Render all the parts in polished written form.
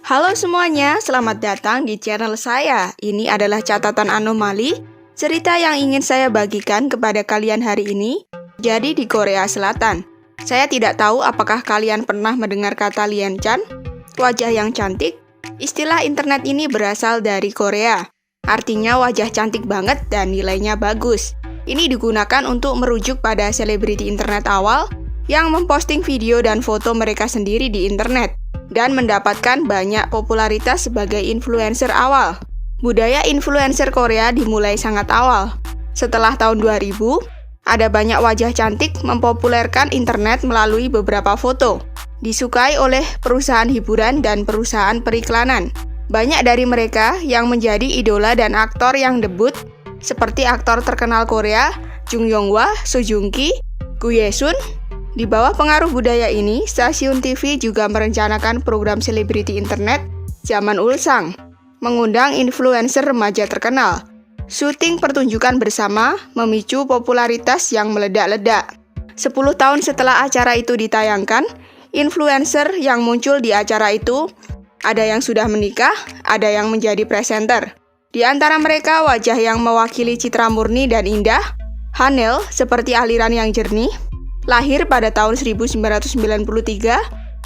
Halo semuanya, selamat datang di channel saya. Ini adalah catatan anomali, cerita yang ingin saya bagikan kepada kalian hari ini. Jadi di Korea Selatan. Saya tidak tahu apakah kalian pernah mendengar kata Lienchan, wajah yang cantik. Istilah internet ini berasal dari Korea. Artinya wajah cantik banget dan nilainya bagus. Ini digunakan untuk merujuk pada selebriti internet awal yang memposting video dan foto mereka sendiri di internet dan mendapatkan banyak popularitas sebagai influencer awal. Budaya influencer Korea dimulai sangat awal. Setelah tahun 2000, ada banyak wajah cantik mempopulerkan internet melalui beberapa foto. Disukai oleh perusahaan hiburan dan perusahaan periklanan. Banyak dari mereka yang menjadi idola dan aktor yang debut, seperti aktor terkenal Korea, Jung Yong-hwa, Soo Joong-ki, Gu Ye-sun. Di bawah pengaruh budaya ini, stasiun TV juga merencanakan program selebriti internet zaman Ulsang, mengundang influencer remaja terkenal. Syuting pertunjukan bersama memicu popularitas yang meledak-ledak. 10 tahun setelah acara itu ditayangkan, influencer yang muncul di acara itu ada yang sudah menikah, ada yang menjadi presenter. Di antara mereka wajah yang mewakili citra murni dan indah, Hanel seperti aliran yang jernih. Lahir pada tahun 1993,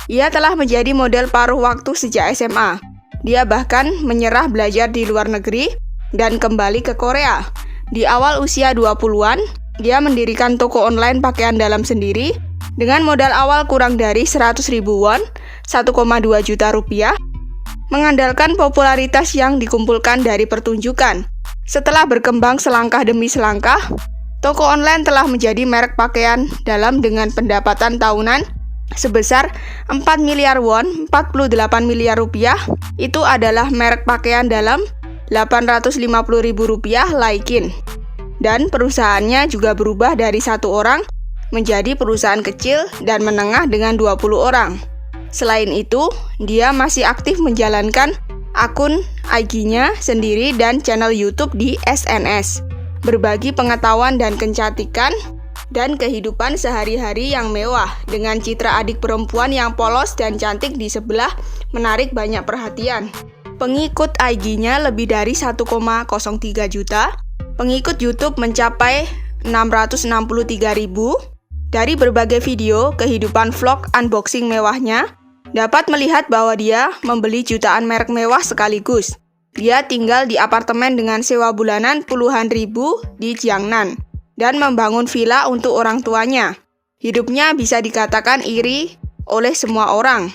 ia telah menjadi model paruh waktu sejak SMA. Dia bahkan menyerah belajar di luar negeri dan kembali ke Korea. Di awal usia 20-an, dia mendirikan toko online pakaian dalam sendiri dengan modal awal kurang dari 100.000 won, 1,2 juta rupiah, mengandalkan popularitas yang dikumpulkan dari pertunjukan. Setelah berkembang selangkah demi selangkah, toko online telah menjadi merek pakaian dalam dengan pendapatan tahunan sebesar 4 miliar won, 48 miliar rupiah. Itu adalah merek pakaian dalam 850.000 rupiah Laikin. Dan perusahaannya juga berubah dari satu orang menjadi perusahaan kecil dan menengah dengan 20 orang. Selain itu, dia masih aktif menjalankan akun IG-nya sendiri dan channel YouTube di SNS. Berbagi pengetahuan dan kecantikan dan kehidupan sehari-hari yang mewah dengan citra adik perempuan yang polos dan cantik di sebelah menarik banyak perhatian. Pengikut IG-nya lebih dari 1,03 juta, pengikut YouTube mencapai 663.000. Dari berbagai video kehidupan vlog unboxing mewahnya, dapat melihat bahwa dia membeli jutaan merek mewah sekaligus. Dia tinggal di apartemen dengan sewa bulanan puluhan ribu di Jiangnan dan membangun villa untuk orang tuanya. Hidupnya bisa dikatakan iri oleh semua orang.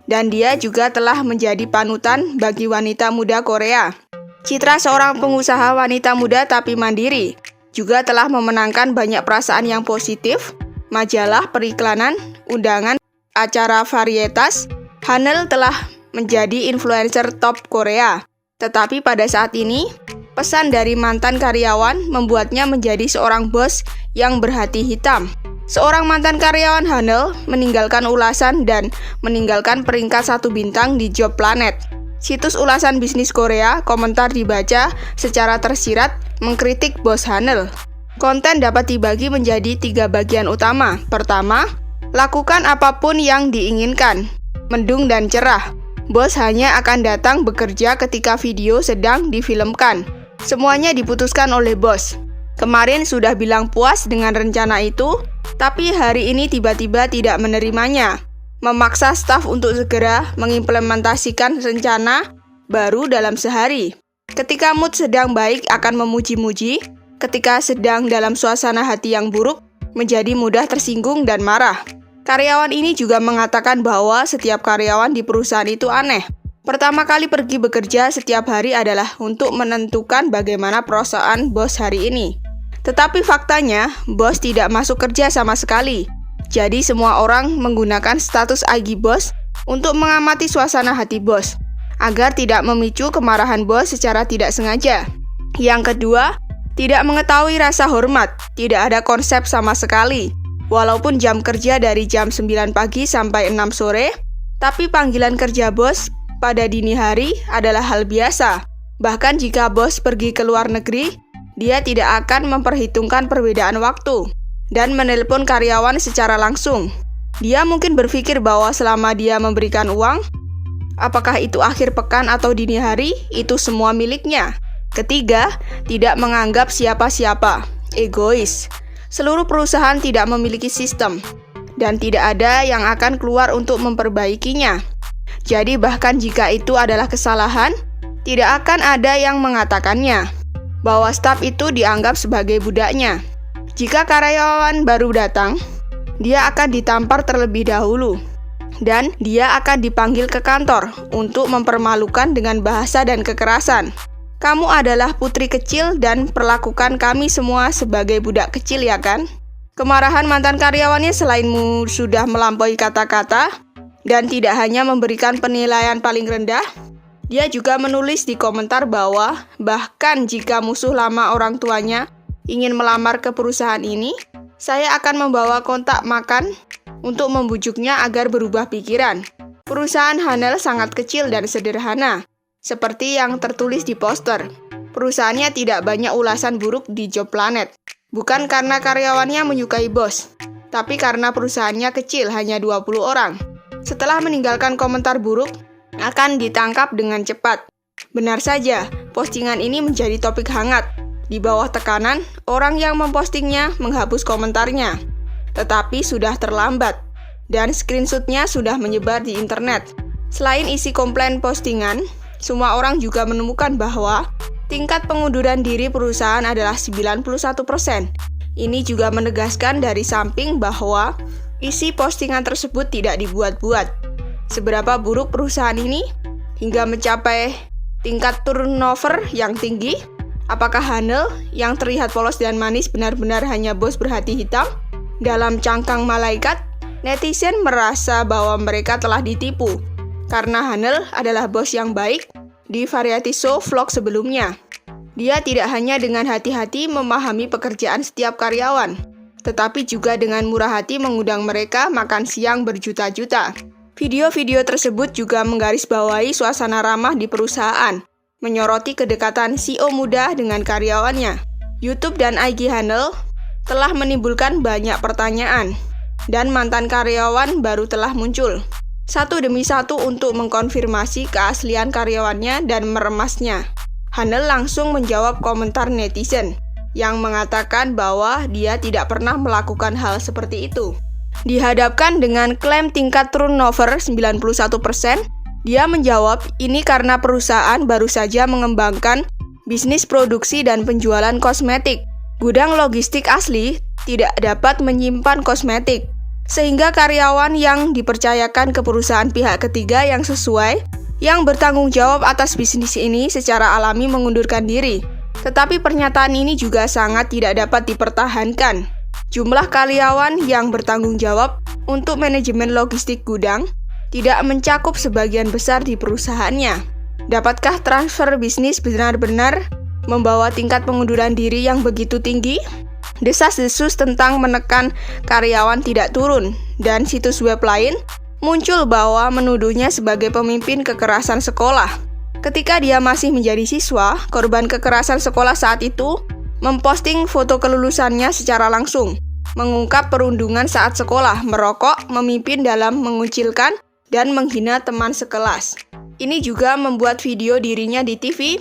Dan dia juga telah menjadi panutan bagi wanita muda Korea. Citra seorang pengusaha wanita muda tapi mandiri juga telah memenangkan banyak perasaan yang positif, majalah, periklanan, undangan, acara varietas. Hanel telah menjadi influencer top Korea. Tetapi pada saat ini, pesan dari mantan karyawan membuatnya menjadi seorang bos yang berhati hitam. Seorang mantan karyawan Hanel meninggalkan ulasan dan meninggalkan peringkat 1 bintang di Job Planet. Situs ulasan bisnis Korea, komentar dibaca secara tersirat mengkritik bos Hanel. Konten dapat dibagi menjadi 3 bagian utama. Pertama, lakukan apapun yang diinginkan. Mendung dan cerah. Bos hanya akan datang bekerja ketika video sedang difilmkan. Semuanya diputuskan oleh bos. Kemarin sudah bilang puas dengan rencana itu, tapi hari ini tiba-tiba tidak menerimanya. Memaksa staf untuk segera mengimplementasikan rencana baru dalam sehari. Ketika mood sedang baik akan memuji-muji, ketika sedang dalam suasana hati yang buruk, menjadi mudah tersinggung dan marah. Karyawan ini juga mengatakan bahwa setiap karyawan di perusahaan itu aneh. Pertama kali pergi bekerja setiap hari adalah untuk menentukan bagaimana perasaan bos hari ini. Tetapi faktanya, bos tidak masuk kerja sama sekali. Jadi semua orang menggunakan status IG bos untuk mengamati suasana hati bos, agar tidak memicu kemarahan bos secara tidak sengaja. Yang kedua, tidak mengetahui rasa hormat, tidak ada konsep sama sekali. Walaupun jam kerja dari jam 9 pagi sampai 6 sore, tapi panggilan kerja bos pada dini hari adalah hal biasa. Bahkan jika bos pergi ke luar negeri, dia tidak akan memperhitungkan perbedaan waktu dan menelpon karyawan secara langsung. Dia mungkin berpikir bahwa selama dia memberikan uang, Apakah itu akhir pekan atau dini hari, itu semua miliknya. Ketiga, tidak menganggap siapa-siapa, egois. Seluruh perusahaan tidak memiliki sistem, dan tidak ada yang akan keluar untuk memperbaikinya. Jadi bahkan jika itu adalah kesalahan, tidak akan ada yang mengatakannya, bahwa staf itu dianggap sebagai budaknya. Jika karyawan baru datang, dia akan ditampar terlebih dahulu, dan dia akan dipanggil ke kantor untuk mempermalukan dengan bahasa dan kekerasan. Kamu adalah putri kecil dan perlakukan kami semua sebagai budak kecil, ya kan? Kemarahan mantan karyawannya selainmu sudah melampaui kata-kata dan tidak hanya memberikan penilaian paling rendah, dia juga menulis di komentar bahwa bahkan jika musuh lama orang tuanya ingin melamar ke perusahaan ini, saya akan membawa kontak makan untuk membujuknya agar berubah pikiran. Perusahaan Hanel sangat kecil dan sederhana, seperti yang tertulis di poster. Perusahaannya tidak banyak ulasan buruk di Job Planet. Bukan karena karyawannya menyukai bos, tapi karena perusahaannya kecil, hanya 20 orang. Setelah meninggalkan komentar buruk, akan ditangkap dengan cepat. Benar saja, postingan ini menjadi topik hangat. Di bawah tekanan, orang yang mempostingnya menghapus komentarnya. Tetapi sudah terlambat, dan screenshotnya sudah menyebar di internet. Selain isi komplain postingan, semua orang juga menemukan bahwa tingkat pengunduran diri perusahaan adalah 91%. Ini juga menegaskan dari samping bahwa isi postingan tersebut tidak dibuat-buat. Seberapa buruk perusahaan ini hingga mencapai tingkat turnover yang tinggi? Apakah Hanel yang terlihat polos dan manis benar-benar hanya bos berhati hitam? Dalam cangkang malaikat, netizen merasa bahwa mereka telah ditipu karena Hanel adalah bos yang baik di variety show vlog sebelumnya. Dia tidak hanya dengan hati-hati memahami pekerjaan setiap karyawan, tetapi juga dengan murah hati mengundang mereka makan siang berjuta-juta. Video-video tersebut juga menggarisbawahi suasana ramah di perusahaan, menyoroti kedekatan CEO muda dengan karyawannya. YouTube dan IG Hanel telah menimbulkan banyak pertanyaan, dan mantan karyawan baru telah muncul, satu demi satu untuk mengkonfirmasi keaslian karyawannya dan meremasnya. Hanel langsung menjawab komentar netizen yang mengatakan bahwa dia tidak pernah melakukan hal seperti itu. Dihadapkan dengan klaim tingkat turnover 91%, dia menjawab ini karena perusahaan baru saja mengembangkan bisnis produksi dan penjualan kosmetik. Gudang logistik asli tidak dapat menyimpan kosmetik, sehingga karyawan yang dipercayakan ke perusahaan pihak ketiga yang sesuai, yang bertanggung jawab atas bisnis ini secara alami mengundurkan diri. Tetapi pernyataan ini juga sangat tidak dapat dipertahankan. Jumlah karyawan yang bertanggung jawab untuk manajemen logistik gudang tidak mencakup sebagian besar di perusahaannya. Dapatkah transfer bisnis benar-benar membawa tingkat pengunduran diri yang begitu tinggi? Desas-desus tentang menekan karyawan tidak turun, dan situs web lain muncul bahwa menuduhnya sebagai pemimpin kekerasan sekolah. Ketika dia masih menjadi siswa, korban kekerasan sekolah saat itu memposting foto kelulusannya secara langsung, mengungkap perundungan saat sekolah, merokok, memimpin dalam mengucilkan, dan menghina teman sekelas. Ini juga membuat video dirinya di TV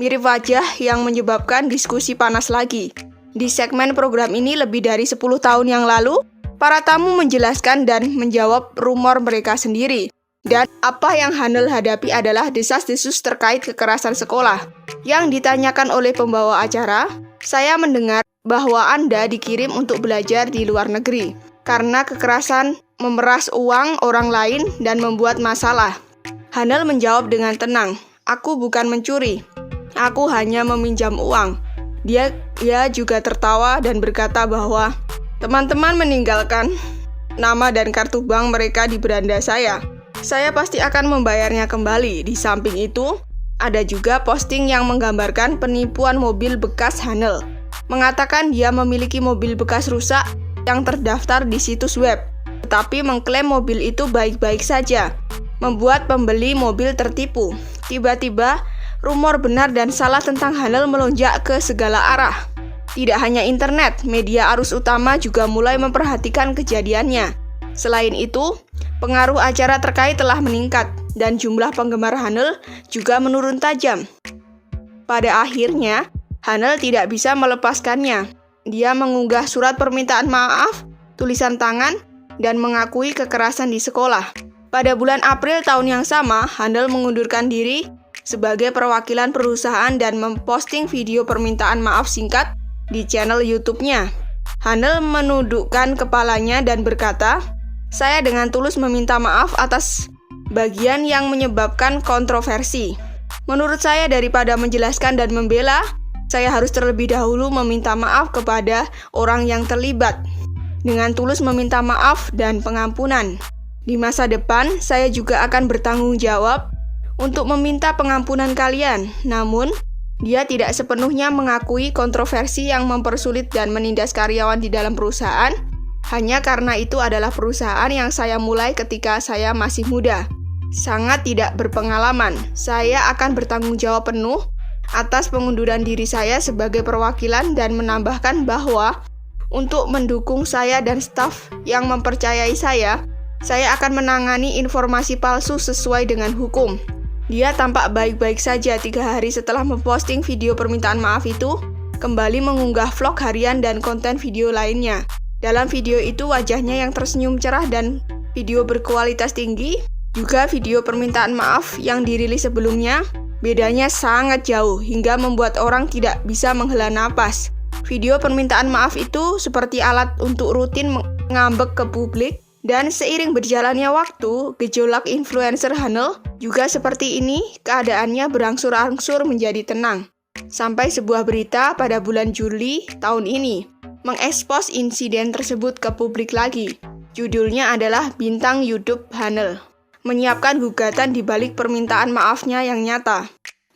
mirip wajah yang menyebabkan diskusi panas lagi. Di segmen program ini lebih dari 10 tahun yang lalu, para tamu menjelaskan dan menjawab rumor mereka sendiri. Dan apa yang Hanel hadapi adalah desas-desus terkait kekerasan sekolah. Yang ditanyakan oleh pembawa acara, saya mendengar bahwa Anda dikirim untuk belajar di luar negeri karena kekerasan memeras uang orang lain dan membuat masalah. Hanel menjawab dengan tenang, aku bukan mencuri. Aku hanya meminjam uang. Dia juga tertawa dan berkata bahwa teman-teman meninggalkan nama dan kartu bank mereka di beranda saya. Saya pasti akan membayarnya kembali. Di samping itu, ada juga posting yang menggambarkan penipuan mobil bekas Hanel. Mengatakan dia memiliki mobil bekas rusak yang terdaftar di situs web, tetapi mengklaim mobil itu baik-baik saja, membuat pembeli mobil tertipu. Tiba-tiba, rumor benar dan salah tentang Hanel melonjak ke segala arah. Tidak hanya internet, media arus utama juga mulai memperhatikan kejadiannya. Selain itu, pengaruh acara terkait telah meningkat. dan jumlah penggemar Hanel juga menurun tajam. Pada akhirnya, Hanel tidak bisa melepaskannya. Dia mengunggah surat permintaan maaf, tulisan tangan, dan mengakui kekerasan di sekolah. Pada bulan April tahun yang sama, Hanel mengundurkan diri sebagai perwakilan perusahaan dan memposting video permintaan maaf singkat di channel YouTube-nya. Hanel menundukkan kepalanya dan berkata, "Saya dengan tulus meminta maaf atas bagian yang menyebabkan kontroversi. Menurut saya, daripada menjelaskan dan membela, saya harus terlebih dahulu meminta maaf kepada orang yang terlibat. Dengan tulus meminta maaf dan pengampunan. Di masa depan, saya juga akan bertanggung jawab untuk meminta pengampunan kalian. Namun, dia tidak sepenuhnya mengakui kontroversi yang mempersulit dan menindas karyawan di dalam perusahaan, hanya karena itu adalah perusahaan yang saya mulai ketika saya masih muda. Sangat tidak berpengalaman. Saya akan bertanggung jawab penuh atas pengunduran diri saya sebagai perwakilan dan menambahkan bahwa untuk mendukung saya dan staf yang mempercayai saya akan menangani informasi palsu sesuai dengan hukum." Dia tampak baik-baik saja 3 hari setelah memposting video permintaan maaf itu, kembali mengunggah vlog harian dan konten video lainnya. Dalam video itu wajahnya yang tersenyum cerah dan video berkualitas tinggi, juga video permintaan maaf yang dirilis sebelumnya, bedanya sangat jauh hingga membuat orang tidak bisa menghela napas. Video permintaan maaf itu seperti alat untuk rutin mengambek ke publik. Dan seiring berjalannya waktu, gejolak influencer Hanel juga seperti ini, keadaannya berangsur-angsur menjadi tenang. Sampai sebuah berita pada bulan Juli tahun ini mengekspos insiden tersebut ke publik lagi. Judulnya adalah "Bintang YouTube Hanel menyiapkan gugatan di balik permintaan maafnya yang nyata".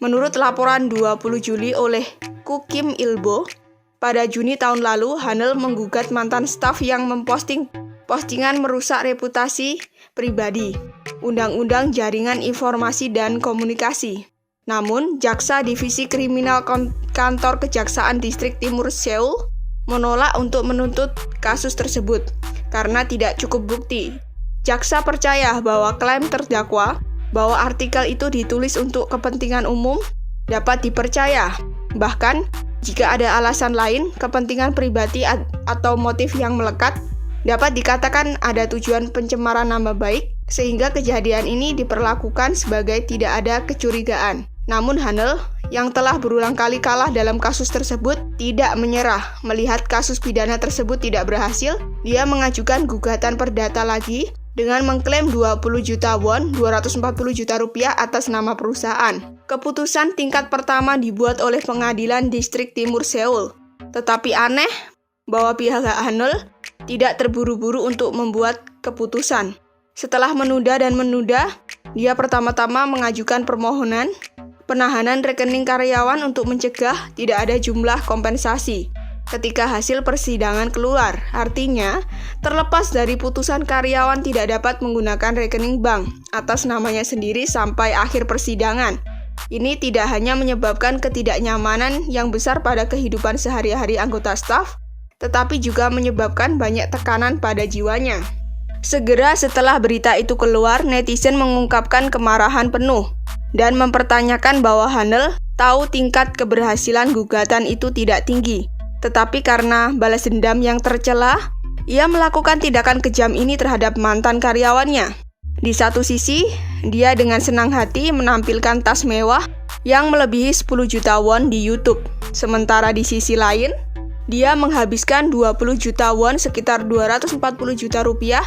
Menurut laporan 20 Juli oleh Ku Kim Ilbo, pada Juni tahun lalu Hanel menggugat mantan staf yang memposting postingan merusak reputasi pribadi, Undang-Undang Jaringan Informasi dan Komunikasi. Namun, Jaksa Divisi Kriminal Kantor Kejaksaan Distrik Timur Seoul menolak untuk menuntut kasus tersebut karena tidak cukup bukti. Jaksa percaya bahwa klaim terdakwa bahwa artikel itu ditulis untuk kepentingan umum dapat dipercaya. Bahkan, jika ada alasan lain, kepentingan pribadi atau motif yang melekat, dapat dikatakan ada tujuan pencemaran nama baik, sehingga kejadian ini diperlakukan sebagai tidak ada kecurigaan. Namun Hanel, yang telah berulang kali kalah dalam kasus tersebut, tidak menyerah. Melihat kasus pidana tersebut tidak berhasil, dia mengajukan gugatan perdata lagi dengan mengklaim 20 juta won, 240 juta rupiah atas nama perusahaan. Keputusan tingkat pertama dibuat oleh Pengadilan Distrik Timur Seoul. Tetapi aneh bahwa pihak Hanel tidak terburu-buru untuk membuat keputusan. Setelah menunda dan menunda, dia pertama-tama mengajukan permohonan penahanan rekening karyawan untuk mencegah tidak ada jumlah kompensasi ketika hasil persidangan keluar. Artinya, terlepas dari putusan, karyawan tidak dapat menggunakan rekening bank atas namanya sendiri sampai akhir persidangan. Ini tidak hanya menyebabkan ketidaknyamanan yang besar pada kehidupan sehari-hari anggota staf, tetapi juga menyebabkan banyak tekanan pada jiwanya. Segera setelah berita itu keluar, netizen mengungkapkan kemarahan penuh dan mempertanyakan bahwa Hanel tahu tingkat keberhasilan gugatan itu tidak tinggi. Tetapi karena balas dendam yang tercela, ia melakukan tindakan kejam ini terhadap mantan karyawannya. Di satu sisi, dia dengan senang hati menampilkan tas mewah yang melebihi 10 juta won di YouTube. Sementara di sisi lain, dia menghabiskan 20 juta won sekitar 240 juta rupiah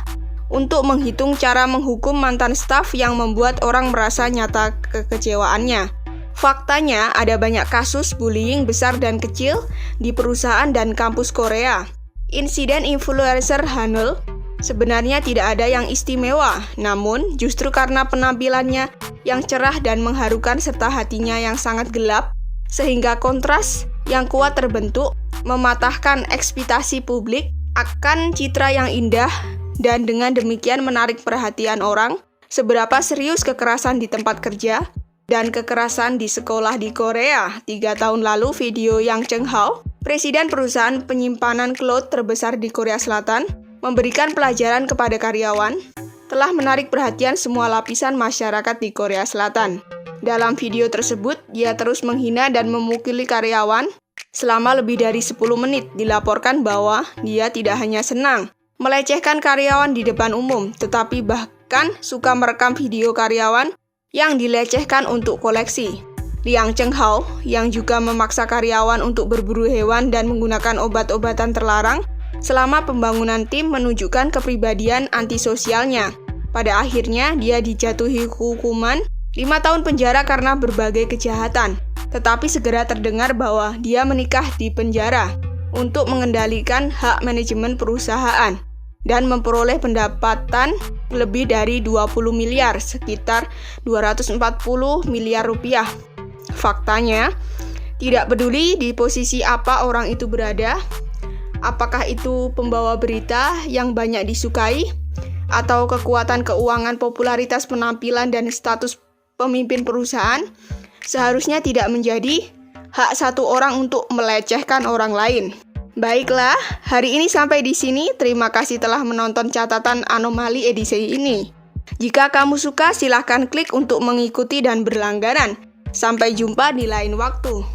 untuk menghitung cara menghukum mantan staf yang membuat orang merasa nyata kekecewaannya. Faktanya, ada banyak kasus bullying besar dan kecil di perusahaan dan kampus Korea. Insiden influencer Hanel sebenarnya tidak ada yang istimewa, namun justru karena penampilannya yang cerah dan mengharukan serta hatinya yang sangat gelap, sehingga kontras yang kuat terbentuk, mematahkan ekspektasi publik akan citra yang indah dan dengan demikian menarik perhatian orang. Seberapa serius kekerasan di tempat kerja dan kekerasan di sekolah di Korea. 3 tahun lalu, video Yang Cheng-hao, presiden perusahaan penyimpanan cloud terbesar di Korea Selatan, memberikan pelajaran kepada karyawan telah menarik perhatian semua lapisan masyarakat di Korea Selatan. Dalam video tersebut, dia terus menghina dan memukuli karyawan selama lebih dari 10 menit. Dilaporkan bahwa dia tidak hanya senang melecehkan karyawan di depan umum, tetapi bahkan suka merekam video karyawan yang dilecehkan untuk koleksi. Liang Cheng-hao, yang juga memaksa karyawan untuk berburu hewan dan menggunakan obat-obatan terlarang selama pembangunan tim, menunjukkan kepribadian antisosialnya. Pada akhirnya, dia dijatuhi hukuman 5 tahun penjara karena berbagai kejahatan. Tetapi segera terdengar bahwa dia menikah di penjara untuk mengendalikan hak manajemen perusahaan dan memperoleh pendapatan lebih dari 20 miliar, sekitar 240 miliar rupiah. Faktanya, tidak peduli di posisi apa orang itu berada, apakah itu pembawa berita yang banyak disukai, atau kekuatan keuangan, popularitas penampilan, dan status pemimpin perusahaan, seharusnya tidak menjadi hak satu orang untuk melecehkan orang lain. Baiklah, hari ini sampai di sini. Terima kasih telah menonton catatan anomali edisi ini. Jika kamu suka, silahkan klik untuk mengikuti dan berlangganan. Sampai jumpa di lain waktu.